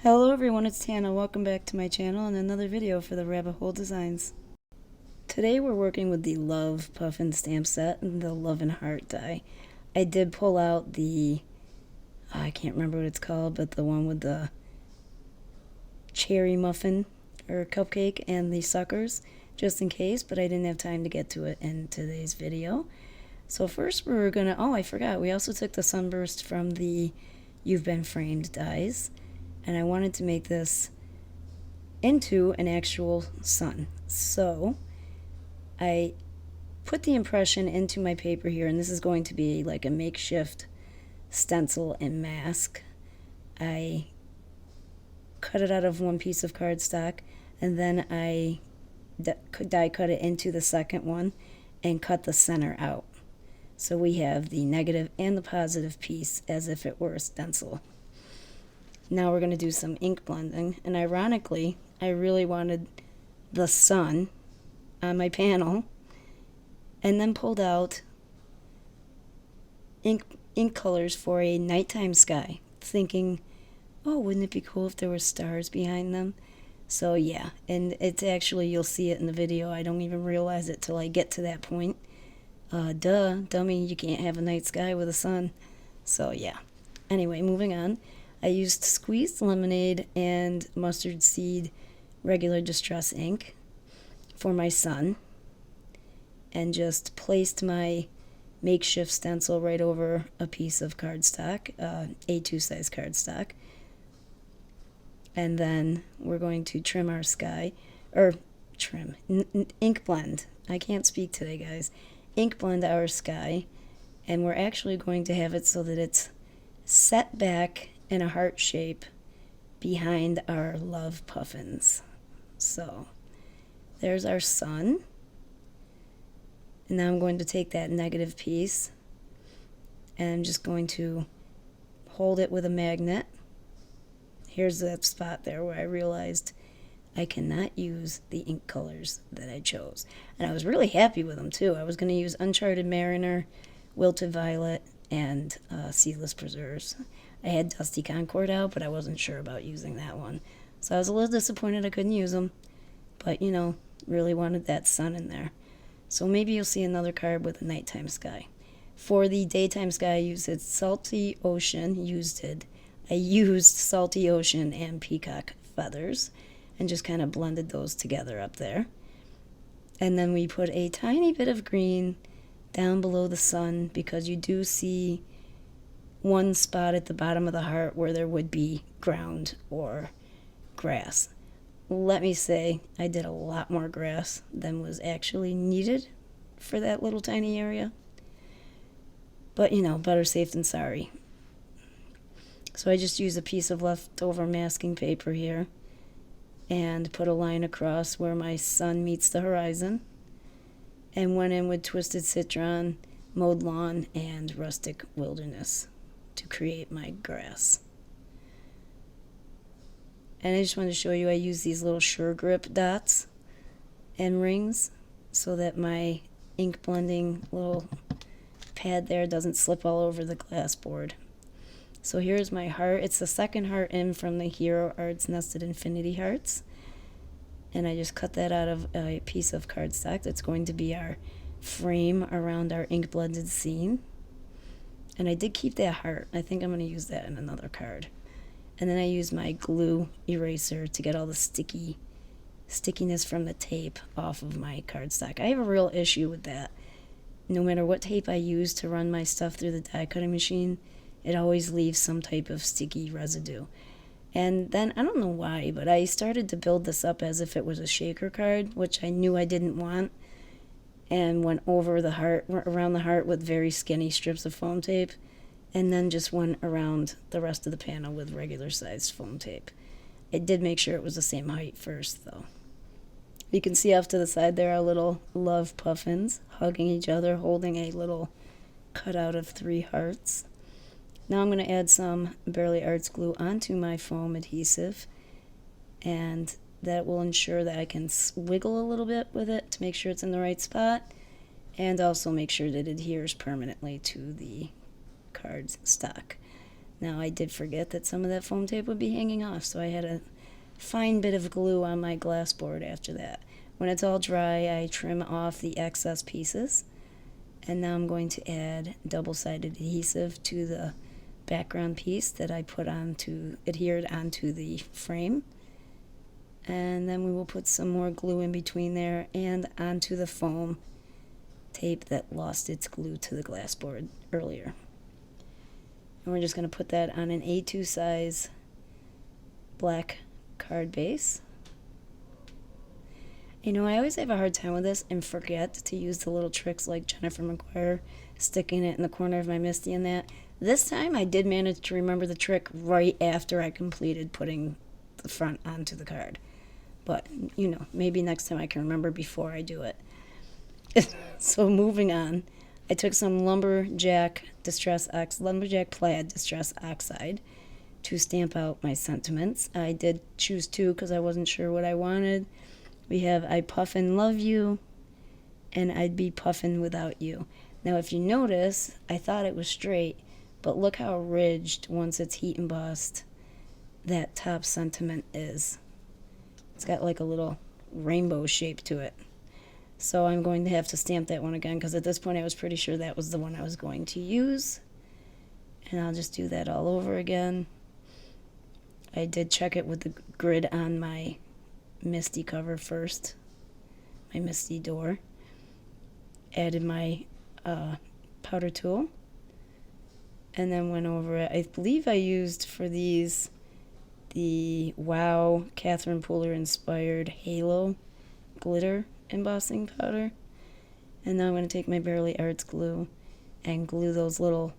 Hello everyone, it's Tana. Welcome back to my channel and another video for the Rabbit Hole Designs. Today we're working with the Love Puffin stamp set and the Love and Heart die. I did pull out the, I can't remember what it's called, but the one with the cherry muffin or cupcake and the suckers, just in case, but I didn't have time to get to it in today's video. So first we're gonna, oh I forgot, we also took the sunburst from the You've Been Framed dies. And I wanted to make this into an actual sun. So I put the impression into my paper here, and this is going to be like a makeshift stencil and mask. I cut it out of one piece of cardstock, and then I die cut it into the second one and cut the center out. So we have the negative and the positive piece as if it were a stencil. Now we're going to do some ink blending, and ironically, I really wanted the sun on my panel, and then pulled out ink colors for a nighttime sky, thinking, oh, wouldn't it be cool if there were stars behind them? So yeah, and it's actually, you'll see it in the video, I don't even realize it till I get to that point. Dummy, you can't have a night sky with a sun. So yeah. Anyway, moving on. I used squeezed lemonade and mustard seed regular distress ink for my sun, and just placed my makeshift stencil right over a piece of cardstock, A2 size cardstock. And then we're going to trim our sky, or ink blend. I can't speak today, guys. Ink blend our sky, and we're actually going to have it so that it's set back in a heart shape behind our love puffins. So there's our sun, and now I'm going to take that negative piece and I'm just going to hold it with a magnet. Here's that spot there where I realized I cannot use the ink colors that I chose, and I was really happy with them too. I was going to use Uncharted Mariner, Wilted Violet, and Seedless Preserves. I had Dusty Concord out, but I wasn't sure about using that one. So I was a little disappointed I couldn't use them. But, you know, really wanted that sun in there. So maybe you'll see another card with a nighttime sky. For the daytime sky, I used Salty Ocean. I used Salty Ocean and Peacock Feathers, and just kind of blended those together up there. And then we put a tiny bit of green down below the sun, because you do see one spot at the bottom of the heart where there would be ground or grass. Let me say, I did a lot more grass than was actually needed for that little tiny area. But, you know, better safe than sorry. So I just used a piece of leftover masking paper here and put a line across where my sun meets the horizon, and went in with Twisted Citron, Mowed Lawn, and Rustic Wilderness to create my grass. And I just wanted to show you, I use these little Sure Grip dots and rings so that my ink blending little pad there doesn't slip all over the glass board. So here's my heart. It's the second heart in from the Hero Arts Nested Infinity Hearts. And I just cut that out of a piece of cardstock that's going to be our frame around our ink blended scene. And I did keep that heart. I think I'm going to use that in another card. And then I used my glue eraser to get all the stickiness from the tape off of my cardstock. I have a real issue with that. No matter what tape I use to run my stuff through the die cutting machine, it always leaves some type of sticky residue. And then, I don't know why, but I started to build this up as if it was a shaker card, which I knew I didn't want, and went over the heart, around the heart with very skinny strips of foam tape, and then just went around the rest of the panel with regular sized foam tape. I did make sure it was the same height first, though. You can see off to the side there are little love puffins hugging each other, holding a little cutout of 3 hearts. Now I'm going to add some Barely Arts glue onto my foam adhesive, and that will ensure that I can wiggle a little bit with it to make sure it's in the right spot, and also make sure that it adheres permanently to the cardstock. Now, I did forget that some of that foam tape would be hanging off, so I had a fine bit of glue on my glass board after that. When it's all dry, I trim off the excess pieces. And now I'm going to add double-sided adhesive to the background piece that I put adhered onto the frame. And then we will put some more glue in between there and onto the foam tape that lost its glue to the glass board earlier. And we're just going to put that on an A2 size black card base. You know, I always have a hard time with this and forget to use the little tricks like Jennifer McGuire sticking it in the corner of my Misty and that. This time I did manage to remember the trick right after I completed putting the front onto the card. But, you know, maybe next time I can remember before I do it. So moving on, I took some lumberjack plaid distress oxide to stamp out my sentiments. I did choose 2 because I wasn't sure what I wanted. We have I puffin love you and I'd be puffin without you. Now if you notice, I thought it was straight, but look how ridged once it's heat embossed that top sentiment is. It's got like a little rainbow shape to it. So I'm going to have to stamp that one again because at this point I was pretty sure that was the one I was going to use. And I'll just do that all over again. I did check it with the grid on my Misty cover first, my Misty door. Added my powder tool and then went over it. I believe I used for these the Wow Catherine Pooler inspired Halo glitter embossing powder. And now I'm going to take my Bearly Arts glue and glue those little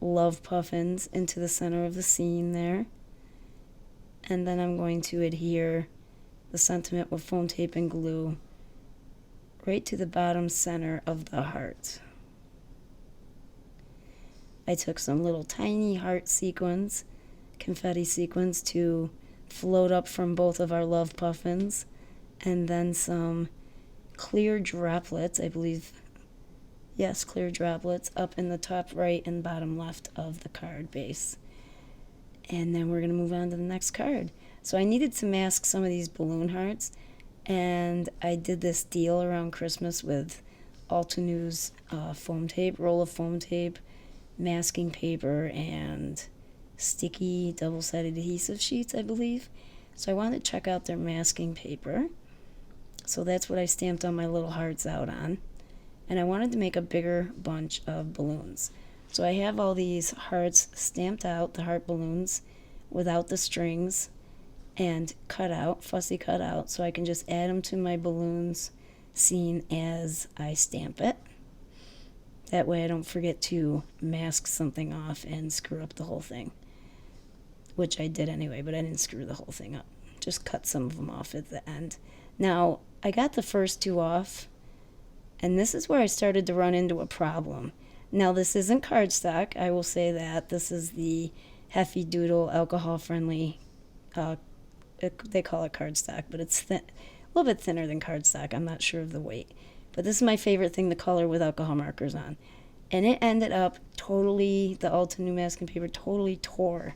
love puffins into the center of the scene there. And then I'm going to adhere the sentiment with foam tape and glue right to the bottom center of the heart. I took some little tiny heart sequins, confetti sequins, to float up from both of our love puffins, and then some clear droplets, I believe, yes, clear droplets up in the top right and bottom left of the card base. And then we're going to move on to the next card. So I needed to mask some of these balloon hearts, and I did this deal around Christmas with Altenews foam tape, roll of foam tape, masking paper, and sticky double-sided adhesive sheets, I believe. So I wanted to check out their masking paper. So that's what I stamped on my little hearts out on. And I wanted to make a bigger bunch of balloons. So I have all these hearts stamped out, the heart balloons, without the strings, and cut out, fussy cut out, so I can just add them to my balloons scene as I stamp it. That way I don't forget to mask something off and screw up the whole thing. Which I did anyway, but I didn't screw the whole thing up. Just cut some of them off at the end. Now, I got the first 2 off, and this is where I started to run into a problem. Now, this isn't cardstock, I will say that. This is the Heffy Doodle alcohol-friendly, they call it cardstock, but it's a little bit thinner than cardstock. I'm not sure of the weight. But this is my favorite thing to color with alcohol markers on. And it ended up totally, the Altenews masking paper totally tore.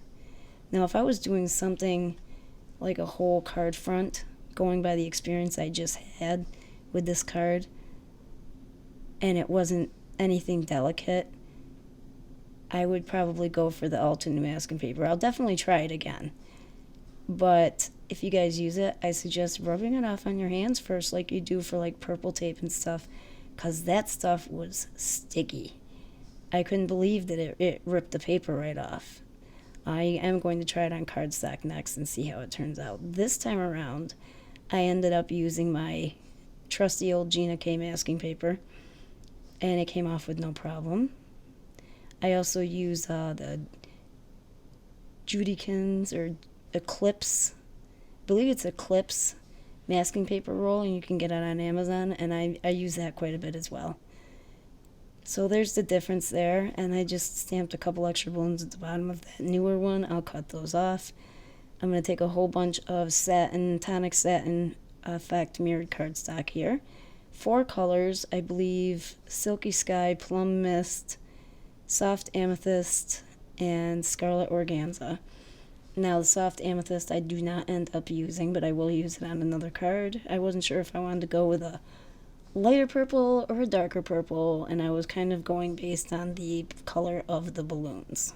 Now, if I was doing something like a whole card front, going by the experience I just had with this card, and it wasn't anything delicate, I would probably go for the Altenews masking paper. I'll definitely try it again. But if you guys use it, I suggest rubbing it off on your hands first like you do for like purple tape and stuff, because that stuff was sticky. I couldn't believe that it ripped the paper right off. I am going to try it on cardstock next and see how it turns out. This time around, I ended up using my trusty old Gina K masking paper, and it came off with no problem. I also use the Judykins or Eclipse, I believe it's Eclipse masking paper roll, and you can get it on Amazon, and I use that quite a bit as well. So there's the difference there, and I just stamped a couple extra balloons at the bottom of that newer one. I'll cut those off. I'm going to take a whole bunch of satin, tonic satin effect mirrored cardstock here. 4 colors, I believe: Silky Sky, Plum Mist, Soft Amethyst, and scarlet organza. Now, the soft amethyst I do not end up using, but I will use it on another card. I wasn't sure if I wanted to go with a lighter purple or a darker purple, and I was kind of going based on the color of the balloons.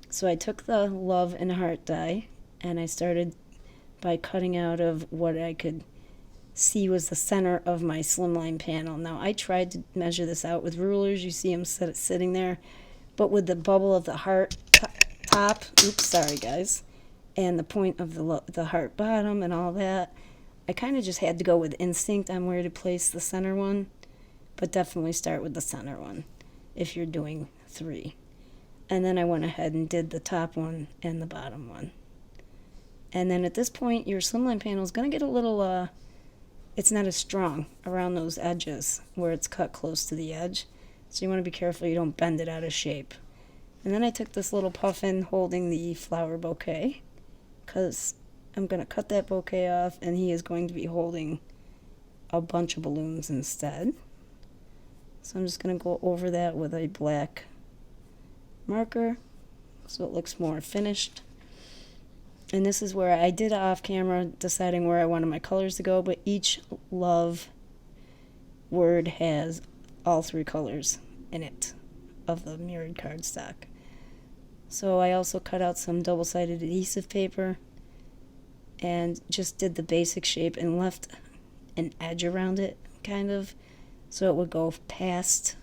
So I took the love and heart die, and I started by cutting out of what I could see was the center of my slimline panel. Now, I tried to measure this out with rulers. You see them sitting there, but with the bubble of the heart top, oops, sorry guys, and the point of the heart bottom and all that, I kind of just had to go with instinct on where to place the center one, but definitely start with the center one if you're doing 3. And then I went ahead and did the top one and the bottom one. And then at this point, your slimline panel is going to get a little, it's not as strong around those edges where it's cut close to the edge. So you want to be careful you don't bend it out of shape. And then I took this little puffin holding the flower bouquet, because I'm going to cut that bouquet off, and he is going to be holding a bunch of balloons instead. So I'm just going to go over that with a black marker so it looks more finished. And this is where I did off camera deciding where I wanted my colors to go, but each love word has all 3 colors in it of the mirrored cardstock. So I also cut out some double-sided adhesive paper and just did the basic shape and left an edge around it, kind of, so it would go past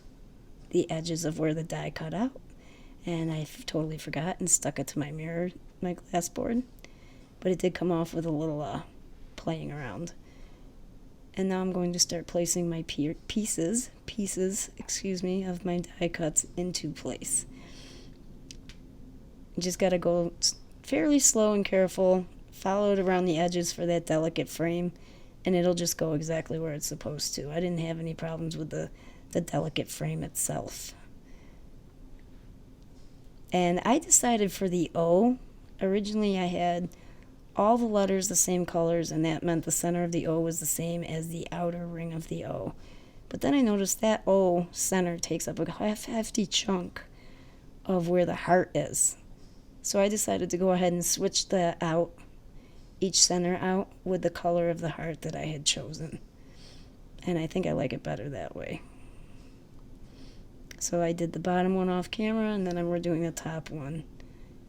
the edges of where the die cut out. And I totally forgot and stuck it to my mirror, my glass board. But it did come off with a little playing around. And now I'm going to start placing my pieces, of my die cuts into place. You just got to go fairly slow and careful, follow it around the edges for that delicate frame, and it'll just go exactly where it's supposed to. I didn't have any problems with the delicate frame itself. And I decided for the O, originally I had all the letters the same colors, and that meant the center of the O was the same as the outer ring of the O. But then I noticed that O center takes up a hefty chunk of where the heart is. So I decided to go ahead and switch that out, each center out, with the color of the heart that I had chosen. And I think I like it better that way. So I did the bottom one off camera, and then we're doing the top one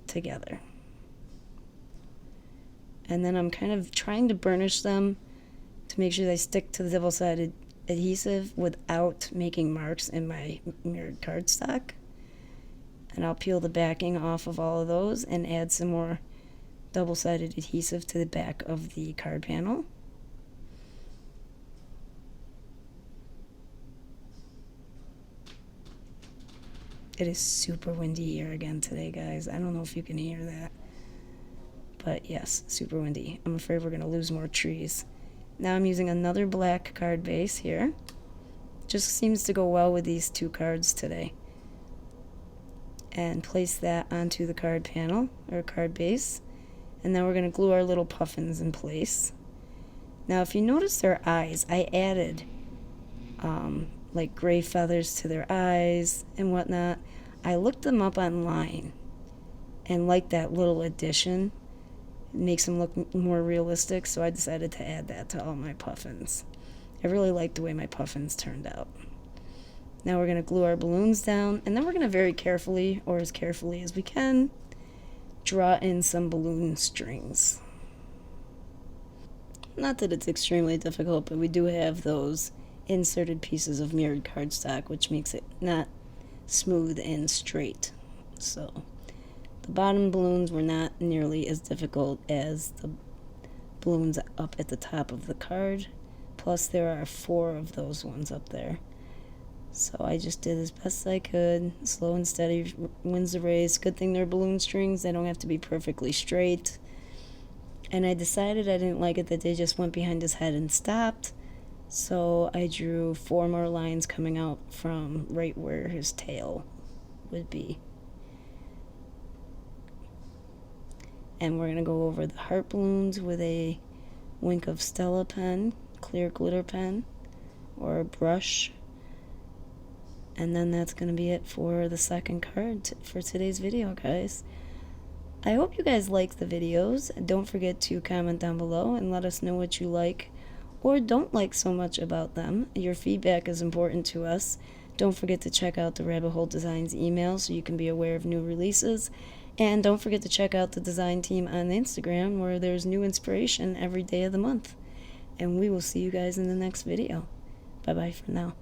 together. And then I'm kind of trying to burnish them to make sure they stick to the double-sided adhesive without making marks in my mirrored cardstock. And I'll peel the backing off of all of those and add some more double-sided adhesive to the back of the card panel. It is super windy here again today, guys. I don't know if you can hear that. But yes, super windy. I'm afraid we're going to lose more trees. Now I'm using another black card base here. Just seems to go well with these 2 cards today. And place that onto the card panel, or card base. And then we're going to glue our little puffins in place. Now if you notice their eyes, I added like gray feathers to their eyes and whatnot. I looked them up online and liked that little addition. It makes them look more realistic, so I decided to add that to all my puffins. I really like the way my puffins turned out. Now we're going to glue our balloons down, and then we're going to very carefully, or as carefully as we can, draw in some balloon strings. Not that it's extremely difficult, but we do have those inserted pieces of mirrored cardstock, which makes it not smooth and straight. So the bottom balloons were not nearly as difficult as the balloons up at the top of the card. Plus there are 4 of those ones up there. So I just did as best I could. Slow and steady wins the race. Good thing they're balloon strings. They don't have to be perfectly straight. And I decided I didn't like it that they just went behind his head and stopped. So I drew 4 more lines coming out from right where his tail would be. And we're going to go over the heart balloons with a Wink of Stella pen, clear glitter pen, or a brush. And then that's going to be it for the second card for today's video, guys. I hope you guys like the videos. Don't forget to comment down below and let us know what you like or don't like so much about them. Your feedback is important to us. Don't forget to check out the Rabbit Hole Designs email so you can be aware of new releases. And don't forget to check out the design team on Instagram where there's new inspiration every day of the month. And we will see you guys in the next video. Bye-bye for now.